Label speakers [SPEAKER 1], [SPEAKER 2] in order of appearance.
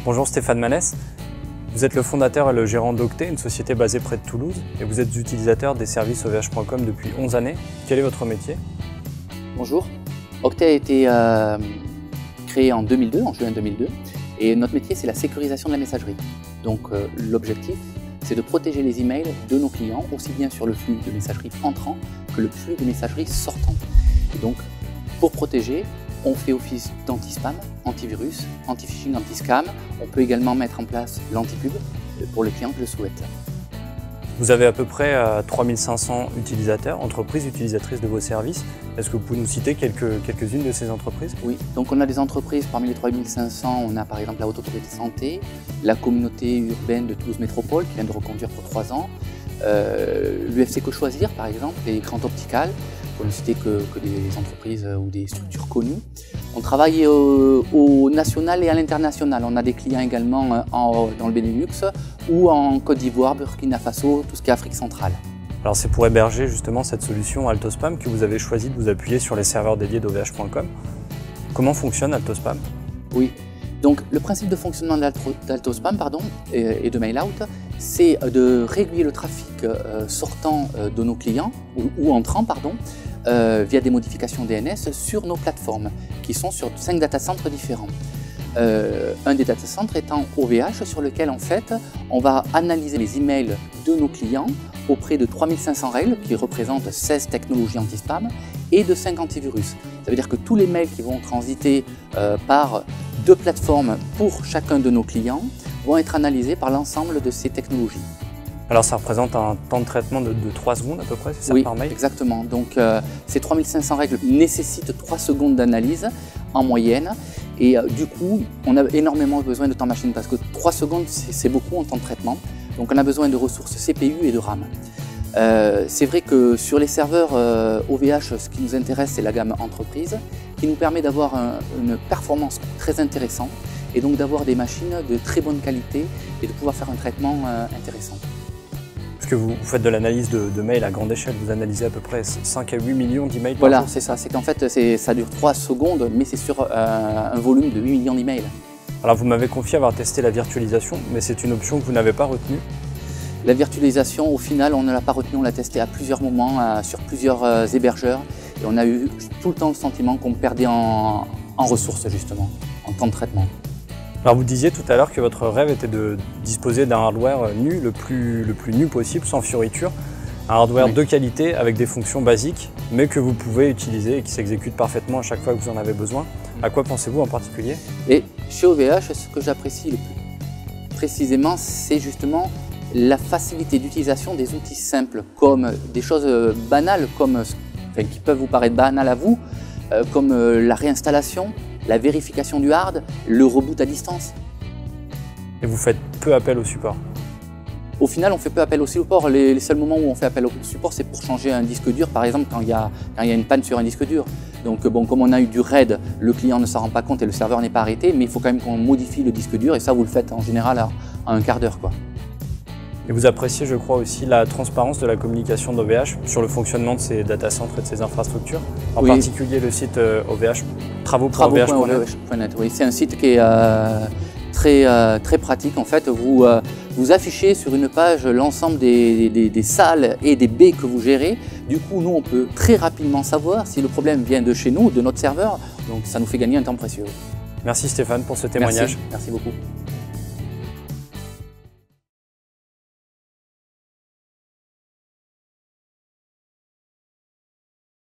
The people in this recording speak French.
[SPEAKER 1] Bonjour Stéphane Manès, vous êtes le fondateur et le gérant d'Octet, une société basée près de Toulouse, et vous êtes utilisateur des services ovh.com depuis 11 années. Quel est votre métier?
[SPEAKER 2] Bonjour, Octet a été créé en 2002, en juin 2002, et notre métier c'est la sécurisation de la messagerie. Donc l'objectif c'est de protéger les emails de nos clients, aussi bien sur le flux de messagerie entrant que le flux de messagerie sortant. Et donc pour protéger, on fait office d'anti-spam, antivirus, anti-phishing, anti-scam. On peut également mettre en place l'anti-pub pour les clients qui le souhaitent.
[SPEAKER 1] Vous avez à peu près 3500 utilisateurs, entreprises utilisatrices de vos services. Est-ce que vous pouvez nous citer quelques-unes de ces entreprises?
[SPEAKER 2] Oui, donc on a des entreprises, parmi les 3500, on a par exemple la Haute Autorité de Santé, la communauté urbaine de Toulouse Métropole qui vient de reconduire pour 3 ans, l'UFC Que Choisir par exemple, et Grand Optical, pour ne citer que des entreprises ou des structures connues. On travaille au national et à l'international. On a des clients également dans le Benelux ou en Côte d'Ivoire, Burkina Faso, tout ce qui est Afrique centrale.
[SPEAKER 1] Alors c'est pour héberger justement cette solution Altospam que vous avez choisi de vous appuyer sur les serveurs dédiés d'ovh.com. Comment fonctionne Altospam?
[SPEAKER 2] Oui, donc le principe de fonctionnement d'Altospam et de Mailout, c'est de réguler le trafic sortant de nos clients ou entrant via des modifications DNS sur nos plateformes qui sont sur 5 data-centres différents. Un des data-centres étant OVH sur lequel en fait on va analyser les emails de nos clients auprès de 3500 règles qui représentent 16 technologies anti-spam et de 5 antivirus. Ça veut dire que tous les mails qui vont transiter par 2 plateformes pour chacun de nos clients vont être analysés par l'ensemble de ces technologies.
[SPEAKER 1] Alors ça représente un temps de traitement de 3 secondes à peu près, c'est ça,
[SPEAKER 2] oui,
[SPEAKER 1] par mail?
[SPEAKER 2] Exactement. Donc ces 3500 règles nécessitent 3 secondes d'analyse en moyenne. Et du coup, on a énormément besoin de temps machine parce que 3 secondes, c'est beaucoup en temps de traitement. Donc on a besoin de ressources CPU et de RAM. C'est vrai que sur les serveurs OVH, ce qui nous intéresse, c'est la gamme entreprise, qui nous permet d'avoir une performance très intéressante et donc d'avoir des machines de très bonne qualité et de pouvoir faire un traitement intéressant.
[SPEAKER 1] Parce que vous faites de l'analyse de mails à grande échelle, vous analysez à peu près 5 à 8 millions d'emails par jour.
[SPEAKER 2] Voilà, c'est ça, c'est qu'en fait ça dure 3 secondes, mais c'est sur un volume de 8 millions d'emails.
[SPEAKER 1] Alors vous m'avez confié avoir testé la virtualisation, mais c'est une option que vous n'avez pas retenue.
[SPEAKER 2] La virtualisation, au final, on ne l'a pas retenue, on l'a testée à plusieurs moments, sur plusieurs hébergeurs, et on a eu tout le temps le sentiment qu'on perdait en ressources justement, en temps de traitement.
[SPEAKER 1] Alors vous disiez tout à l'heure que votre rêve était de disposer d'un hardware nu, le plus nu possible, sans fioritures. Un hardware oui, de qualité avec des fonctions basiques, mais que vous pouvez utiliser et qui s'exécute parfaitement à chaque fois que vous en avez besoin. À quoi pensez-vous en particulier?
[SPEAKER 2] Et chez OVH, ce que j'apprécie le plus précisément, c'est justement la facilité d'utilisation des outils simples, comme des choses banales, qui peuvent vous paraître banales à vous, comme la réinstallation, la vérification du hard, le reboot à distance.
[SPEAKER 1] Et vous faites peu appel au support?
[SPEAKER 2] Au final, on fait peu appel au support. Les seuls moments où on fait appel au support, c'est pour changer un disque dur, par exemple, quand il y a une panne sur un disque dur. Donc, bon, comme on a eu du RAID, le client ne s'en rend pas compte et le serveur n'est pas arrêté, mais il faut quand même qu'on modifie le disque dur, et ça, vous le faites en général en un quart d'heure, quoi.
[SPEAKER 1] Et vous appréciez, je crois, aussi la transparence de la communication d'OVH sur le fonctionnement de ces data centres et de ces infrastructures, en
[SPEAKER 2] oui,
[SPEAKER 1] particulier le site OVH, travaux.ovh.net.
[SPEAKER 2] Oui, c'est un site qui est très pratique. En fait, vous affichez sur une page l'ensemble des salles et des baies que vous gérez. Du coup, nous, on peut très rapidement savoir si le problème vient de chez nous, de notre serveur. Donc, ça nous fait gagner un temps précieux.
[SPEAKER 1] Merci Stéphane pour ce témoignage.
[SPEAKER 2] Merci beaucoup.